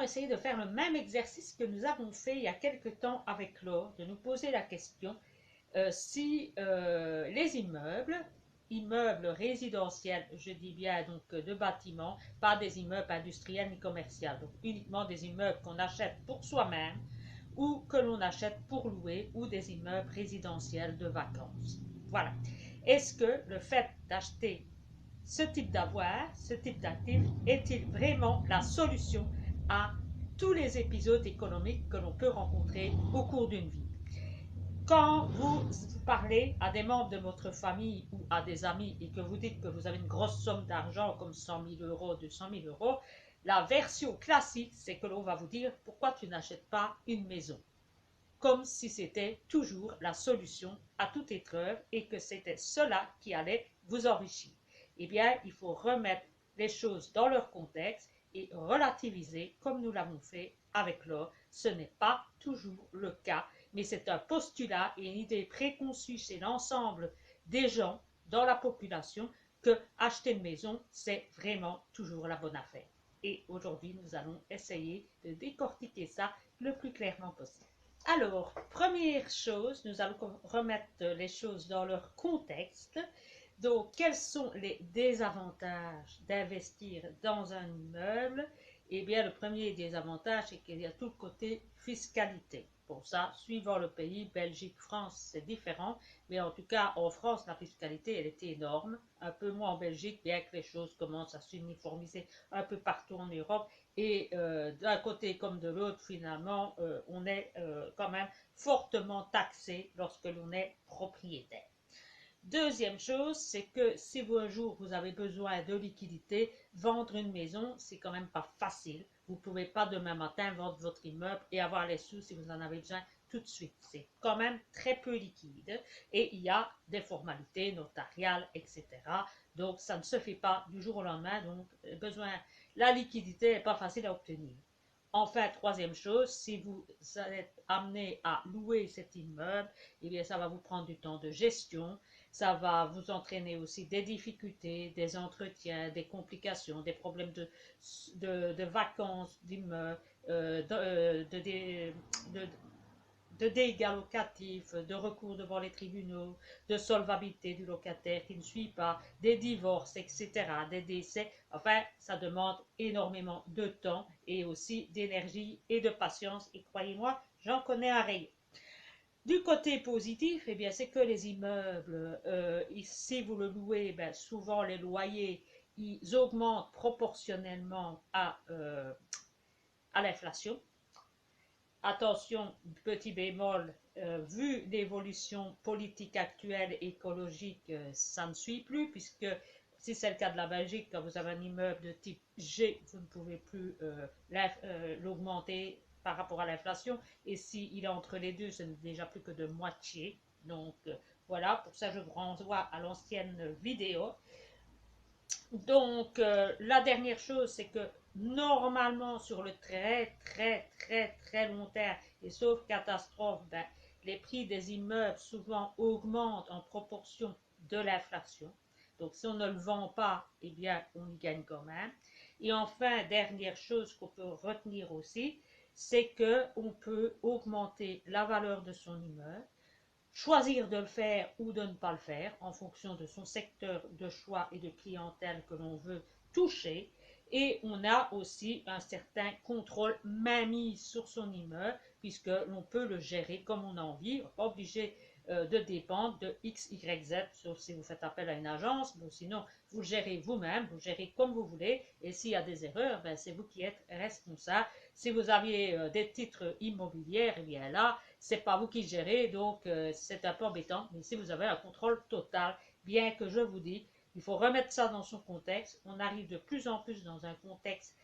essayer de faire le même exercice que nous avons fait il y a quelque temps avec Laure, de nous poser la question si les immeubles résidentiels, je dis bien donc de bâtiments, pas des immeubles industriels ni commerciaux, donc uniquement des immeubles qu'on achète pour soi-même ou que l'on achète pour louer ou des immeubles résidentiels de vacances. Voilà. Est-ce que le fait d'acheter ce type d'avoir, ce type d'actif, est-il vraiment la solution à tous les épisodes économiques que l'on peut rencontrer au cours d'une vie? Quand vous parlez à des membres de votre famille ou à des amis et que vous dites que vous avez une grosse somme d'argent comme 100 000 euros, 200 000 euros, la version classique, c'est que l'on va vous dire pourquoi tu n'achètes pas une maison, comme si c'était toujours la solution à toute épreuve et que c'était cela qui allait vous enrichir. Eh bien, il faut remettre les choses dans leur contexte et relativiser comme nous l'avons fait avec l'or. Ce n'est pas toujours le cas, mais c'est un postulat et une idée préconçue chez l'ensemble des gens dans la population que acheter une maison, c'est vraiment toujours la bonne affaire. Et aujourd'hui, nous allons essayer de décortiquer ça le plus clairement possible. Alors, première chose, nous allons remettre les choses dans leur contexte. Donc, quels sont les désavantages d'investir dans un immeuble? Eh bien, le premier désavantage, c'est qu'il y a tout le côté fiscalité. Pour ça, suivant le pays, Belgique, France, c'est différent. Mais en tout cas, en France, la fiscalité, elle était énorme. Un peu moins en Belgique, bien que les choses commencent à s'uniformiser un peu partout en Europe. Et d'un côté comme de l'autre, finalement, on est quand même fortement taxé lorsque l'on est propriétaire. Deuxième chose, c'est que si vous un jour vous avez besoin de liquidité, vendre une maison, c'est quand même pas facile. Vous ne pouvez pas demain matin vendre votre immeuble et avoir les sous si vous en avez besoin tout de suite. C'est quand même très peu liquide et il y a des formalités notariales, etc. Donc ça ne se fait pas du jour au lendemain. Donc la liquidité n'est pas facile à obtenir. Enfin, troisième chose, si vous êtes amené à louer cet immeuble, eh bien, ça va vous prendre du temps de gestion, ça va vous entraîner aussi des difficultés, des entretiens, des complications, des problèmes de vacances d'immeubles, de dégâts locatifs, de recours devant les tribunaux, de solvabilité du locataire qui ne suit pas, des divorces, etc., des décès. Enfin, ça demande énormément de temps et aussi d'énergie et de patience. Et croyez-moi, j'en connais un rayon. Du côté positif, eh bien, c'est que les immeubles, si vous le louez, ben, souvent les loyers, ils augmentent proportionnellement à l'inflation. Attention, petit bémol, vu l'évolution politique actuelle et écologique, ça ne suit plus, puisque si c'est le cas de la Belgique, quand vous avez un immeuble de type G, vous ne pouvez plus l'augmenter par rapport à l'inflation, et s'il est entre les deux, ce n'est déjà plus que de moitié. Donc voilà, pour ça je vous renvoie à l'ancienne vidéo. Donc, la dernière chose, c'est que normalement, sur le très long terme, et sauf catastrophe, ben, les prix des immeubles souvent augmentent en proportion de l'inflation. Donc, si on ne le vend pas, eh bien, on y gagne quand même. Et enfin, dernière chose qu'on peut retenir aussi, c'est qu'on peut augmenter la valeur de son immeuble, choisir de le faire ou de ne pas le faire en fonction de son secteur de choix et de clientèle que l'on veut toucher. Et on a aussi un certain contrôle mainmise sur son immeuble puisque l'on peut le gérer comme on a envie. On n'est pas obligé de dépendre de X, Y, Z, sauf si vous faites appel à une agence. Bon, sinon, vous le gérez vous-même, vous le gérez comme vous voulez. Et s'il y a des erreurs, ben, c'est vous qui êtes responsable. Si vous aviez des titres immobiliers, eh bien là, c'est pas vous qui gérez, donc c'est un peu embêtant. Mais si vous avez un contrôle total, bien que je vous dis, il faut remettre ça dans son contexte. On arrive de plus en plus dans un contexte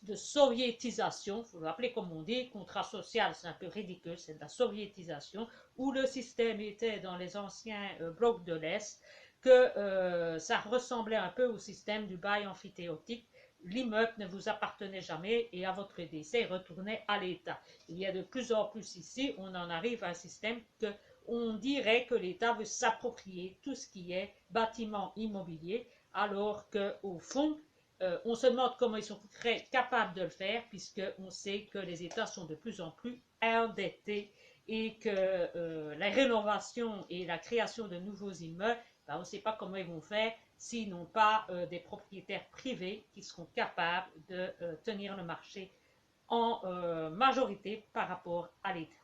de soviétisation, il faut l'appeler comme on dit, contrat social, c'est un peu ridicule, c'est de la soviétisation, où le système était dans les anciens blocs de l'Est, que ça ressemblait un peu au système du bail amphithéotique. L'immeuble ne vous appartenait jamais et à votre décès, il retournait à l'État. Il y a de plus en plus ici, on en arrive à un système que on dirait que l'État veut s'approprier tout ce qui est bâtiment immobilier, alors qu'au fond, On se demande comment ils sont capables de le faire, puisqu'on sait que les États sont de plus en plus endettés et que la rénovation et la création de nouveaux immeubles, ben, on ne sait pas comment ils vont faire s'ils n'ont pas des propriétaires privés qui seront capables de tenir le marché en majorité par rapport à l'État.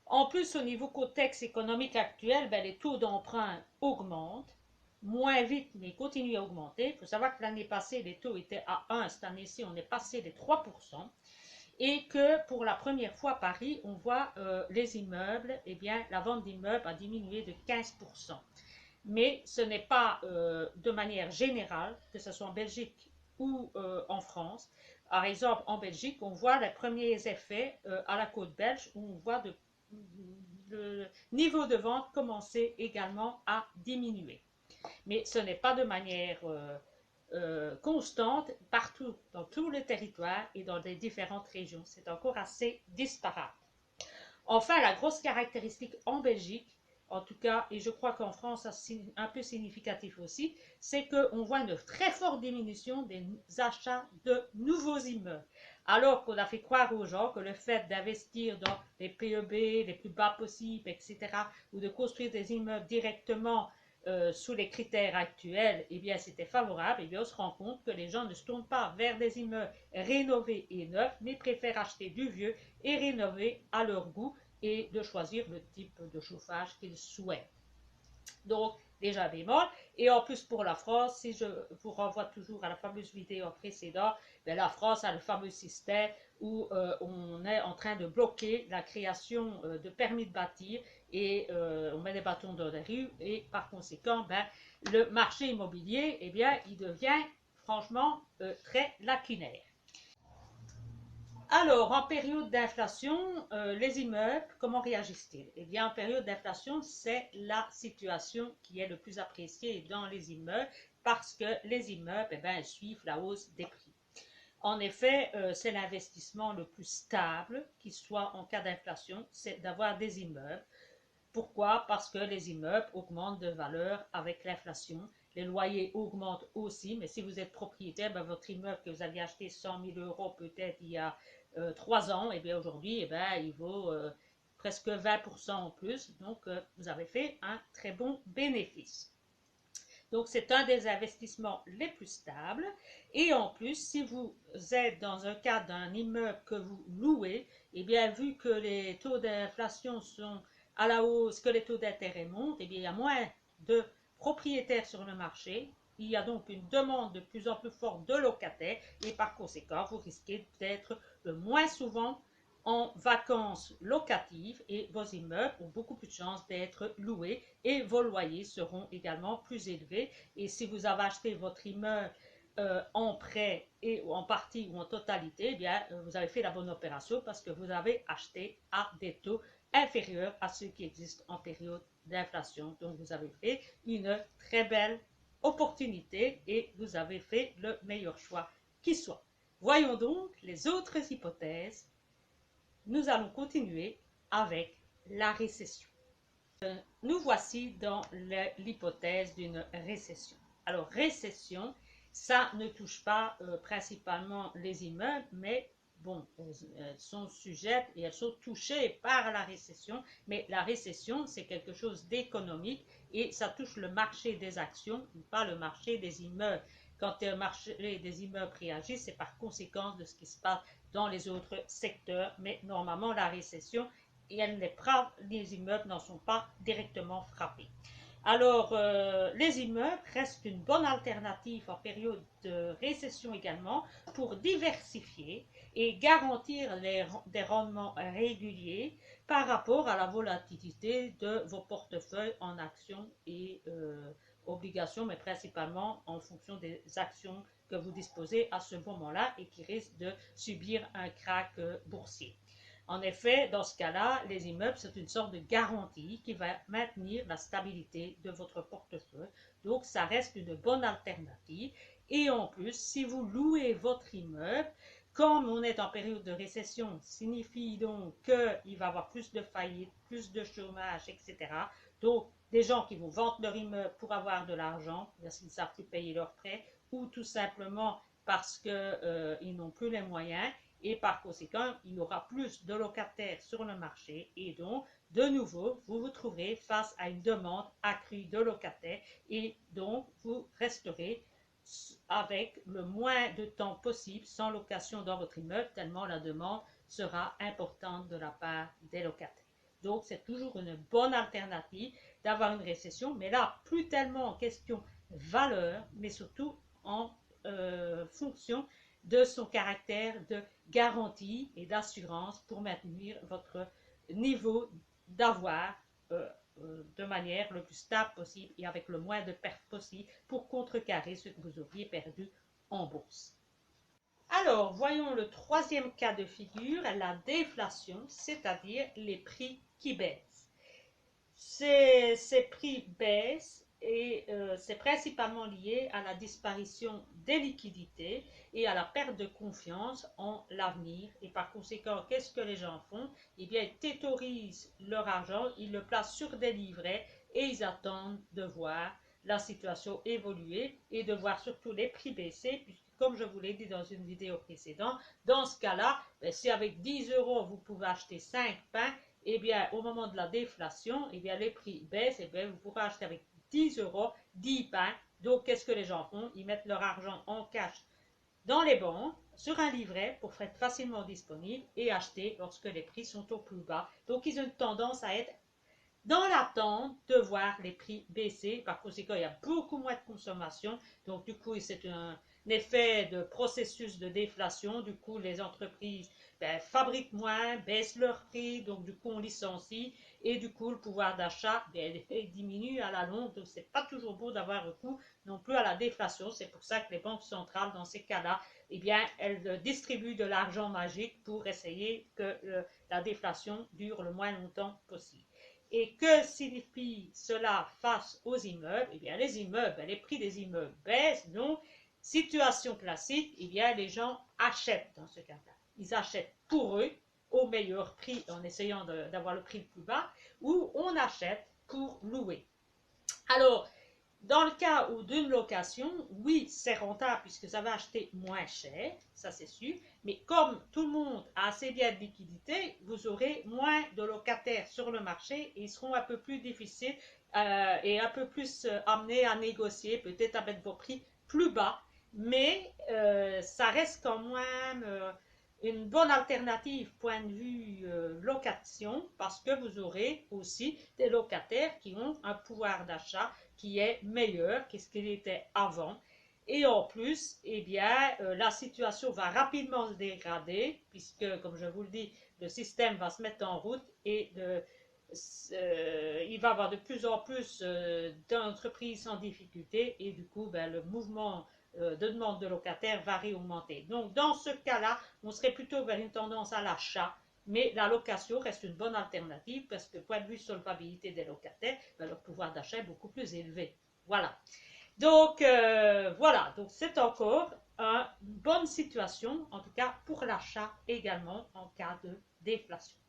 En plus, au niveau contexte économique actuel, ben, les taux d'emprunt augmentent, moins vite, mais ils continuent à augmenter. Il faut savoir que l'année passée, les taux étaient à 1, cette année-ci, on est passé les 3%, et que pour la première fois à Paris, on voit les immeubles, eh bien, la vente d'immeubles a diminué de 15%. Mais ce n'est pas de manière générale, que ce soit en Belgique ou en France. Par exemple, en Belgique, on voit les premiers effets à la côte belge, où on voit le niveau de vente commencer également à diminuer. Mais ce n'est pas de manière constante partout, dans tous les territoires et dans les différentes régions. C'est encore assez disparate. Enfin, la grosse caractéristique en Belgique, en tout cas, et je crois qu'en France, c'est un peu significatif aussi, c'est qu'on voit une très forte diminution des achats de nouveaux immeubles. Alors qu'on a fait croire aux gens que le fait d'investir dans les PEB les plus bas possibles, etc., ou de construire des immeubles directement sous les critères actuels, eh bien, c'était favorable. Eh bien, on se rend compte que les gens ne se tournent pas vers des immeubles rénovés et neufs, mais préfèrent acheter du vieux et rénover à leur goût et de choisir le type de chauffage qu'ils souhaitent. Donc, déjà bémol. Et en plus pour la France, si je vous renvoie toujours à la fameuse vidéo précédente, ben la France a le fameux système où on est en train de bloquer la création de permis de bâtir et on met des bâtons dans les rues et par conséquent, ben, le marché immobilier, eh bien, il devient franchement très lacunaire. Alors, en période d'inflation, les immeubles, comment réagissent-ils? Eh bien, en période d'inflation, c'est la situation qui est le plus appréciée dans les immeubles parce que les immeubles, eh bien, suivent la hausse des prix. En effet, c'est l'investissement le plus stable qui soit en cas d'inflation, c'est d'avoir des immeubles. Pourquoi? Parce que les immeubles augmentent de valeur avec l'inflation. Les loyers augmentent aussi, mais si vous êtes propriétaire, ben, votre immeuble que vous aviez acheté 100 000 euros peut-être il y a 3 ans, et bien aujourd'hui, eh bien, il vaut presque 20% en plus. Donc, vous avez fait un très bon bénéfice. Donc, c'est un des investissements les plus stables. Et en plus, si vous êtes dans un cadre d'un immeuble que vous louez, eh bien, vu que les taux d'inflation sont à la hausse, que les taux d'intérêt montent, eh bien, il y a moins de propriétaires sur le marché. Il y a donc une demande de plus en plus forte de locataires et par conséquent, vous risquez d'être le moins souvent en vacances locatives et vos immeubles ont beaucoup plus de chances d'être loués et vos loyers seront également plus élevés. Et si vous avez acheté votre immeuble en prêt et en partie ou en totalité, eh bien, vous avez fait la bonne opération parce que vous avez acheté à des taux inférieurs à ceux qui existent en période d'inflation. Donc, vous avez fait une très belle opportunité et vous avez fait le meilleur choix qui soit. Voyons donc les autres hypothèses. Nous allons continuer avec la récession. Nous voici dans l'hypothèse d'une récession. Alors, récession, ça ne touche pas principalement les immeubles, mais bon, elles sont sujettes et elles sont touchées par la récession, mais la récession, c'est quelque chose d'économique et ça touche le marché des actions, pas le marché des immeubles. Quand le marché des immeubles réagit, c'est par conséquence de ce qui se passe dans les autres secteurs, mais normalement, la récession, et les immeubles n'en sont pas directement frappés. Alors, les immeubles restent une bonne alternative en période de récession également pour diversifier et garantir des rendements réguliers par rapport à la volatilité de vos portefeuilles en actions et obligations, mais principalement en fonction des actions que vous disposez à ce moment-là et qui risquent de subir un krach boursier. En effet, dans ce cas-là, les immeubles, c'est une sorte de garantie qui va maintenir la stabilité de votre portefeuille. Donc, ça reste une bonne alternative. Et en plus, si vous louez votre immeuble, comme on est en période de récession, signifie donc qu'il va y avoir plus de faillites, plus de chômage, etc. Donc, des gens qui vont vendre leur immeuble pour avoir de l'argent, parce qu'ils ne savent plus payer leurs prêts, ou tout simplement parce qu'ils n'ont plus les moyens, et par conséquent, il y aura plus de locataires sur le marché, et donc, de nouveau, vous vous trouverez face à une demande accrue de locataires, et donc, vous resterez avec le moins de temps possible sans location dans votre immeuble, tellement la demande sera importante de la part des locataires. Donc, c'est toujours une bonne alternative d'avoir une récession, mais là, plus tellement en question valeur, mais surtout en fonction de son caractère de garantie et d'assurance pour maintenir votre niveau d'avoir de manière le plus stable possible et avec le moins de pertes possible pour contrecarrer ce que vous auriez perdu en bourse. Alors, voyons le troisième cas de figure, la déflation, c'est-à-dire les prix qui baissent. Ces prix baissent et c'est principalement lié à la disparition des liquidités et à la perte de confiance en l'avenir. Et par conséquent, qu'est-ce que les gens font? Eh bien, ils théorisent leur argent, ils le placent sur des livrets et ils attendent de voir la situation évoluer et de voir surtout les prix baisser, puisque comme je vous l'ai dit dans une vidéo précédente, dans ce cas-là, si avec 10 € vous pouvez acheter 5 pains, eh bien, au moment de la déflation, eh bien, les prix baissent, et bien, vous pourrez acheter avec 10 € 10 pains. Donc, qu'est-ce que les gens font? Ils mettent leur argent en cash dans les banques, sur un livret pour être facilement disponible et acheter lorsque les prix sont au plus bas. Donc, ils ont une tendance à être dans l'attente de voir les prix baisser. Par conséquent, il y a beaucoup moins de consommation. Donc, du coup, c'est un effet de processus de déflation. Du coup, les entreprises fabriquent moins, baissent leurs prix. Donc, du coup, on licencie. Et du coup, le pouvoir d'achat diminue à la longue. Donc, c'est pas toujours beau d'avoir recours non plus à la déflation. C'est pour ça que les banques centrales, dans ces cas-là, eh bien, elles distribuent de l'argent magique pour essayer que la déflation dure le moins longtemps possible. Et que signifie cela face aux immeubles? Eh bien, les immeubles, les prix des immeubles baissent. Donc, situation classique, eh bien, les gens achètent dans ce cas-là. Ils achètent pour eux au meilleur prix en essayant d'avoir le prix le plus bas, ou on achète pour louer. Alors, dans le cas d'une location, oui, c'est rentable puisque ça va acheter moins cher, ça c'est sûr, mais comme tout le monde a assez bien de liquidité, vous aurez moins de locataires sur le marché et ils seront un peu plus difficiles et un peu plus amenés à négocier, peut-être à mettre vos prix plus bas, mais ça reste quand même une bonne alternative point de vue location parce que vous aurez aussi des locataires qui ont un pouvoir d'achat qui est meilleur que ce qu'il était avant. Et en plus, eh bien, la situation va rapidement se dégrader puisque, comme je vous le dis, le système va se mettre en route et il va y avoir de plus en plus d'entreprises en difficulté et du coup, le mouvement de demande de locataires va réaugmenter. Donc, dans ce cas-là, on serait plutôt vers une tendance à l'achat, mais la location reste une bonne alternative parce que, point de vue solvabilité des locataires, leur pouvoir d'achat est beaucoup plus élevé. Voilà. Donc, voilà. Donc, c'est encore une bonne situation, en tout cas pour l'achat également en cas de déflation.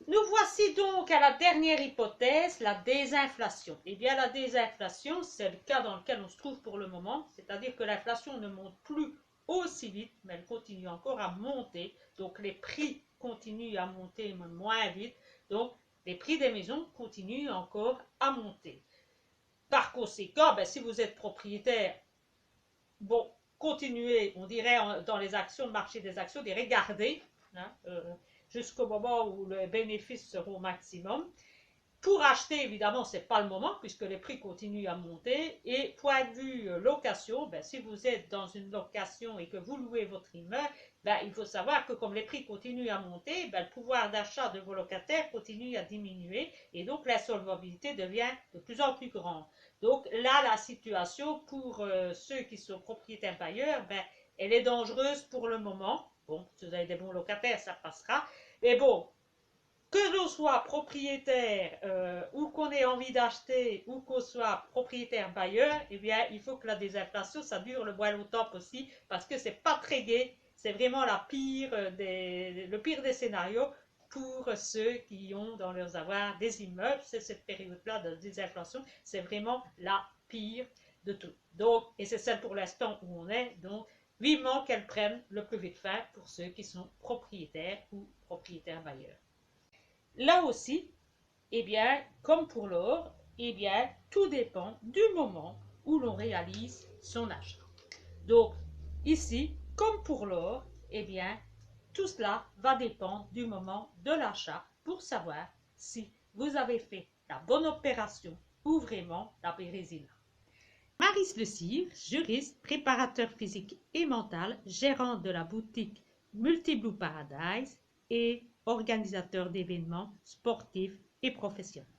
Nous voici donc à la dernière hypothèse, la désinflation. Eh bien, la désinflation, c'est le cas dans lequel on se trouve pour le moment, c'est-à-dire que l'inflation ne monte plus aussi vite, mais elle continue encore à monter. Donc, les prix continuent à monter, mais moins vite. Donc, les prix des maisons continuent encore à monter. Par conséquent, si vous êtes propriétaire, bon, continuez, on dirait dans les actions, le marché des actions, de regarder, hein, jusqu'au moment où les bénéfices seront au maximum. Pour acheter, évidemment, ce n'est pas le moment puisque les prix continuent à monter. Et point de vue location, si vous êtes dans une location et que vous louez votre immeuble, il faut savoir que comme les prix continuent à monter, le pouvoir d'achat de vos locataires continue à diminuer et donc l'insolvabilité devient de plus en plus grande. Donc là, la situation pour ceux qui sont propriétaires bailleurs, elle est dangereuse pour le moment. Bon, si vous avez des bons locataires, ça passera. Mais bon, que l'on soit propriétaire ou qu'on ait envie d'acheter ou qu'on soit propriétaire bailleur, eh bien, il faut que la désinflation, ça dure le moins longtemps possible parce que c'est pas très gai. C'est vraiment le pire des scénarios. pour ceux qui ont dans leurs avoirs des immeubles. C'est cette période-là de désinflation, c'est vraiment la pire de tout. Donc, et c'est celle pour l'instant où on est, donc vivement qu'elle prenne le plus vite fin pour ceux qui sont propriétaires ou propriétaires bailleurs. Là aussi, eh bien, comme pour l'or, eh bien, tout dépend du moment où l'on réalise son achat. Donc, ici, comme pour l'or, eh bien, tout cela va dépendre du moment de l'achat pour savoir si vous avez fait la bonne opération ou vraiment la bérésina. Maryse Le Civre, juriste, préparateur physique et mental, gérante de la boutique Multi Blue Paradise et organisateur d'événements sportifs et professionnels.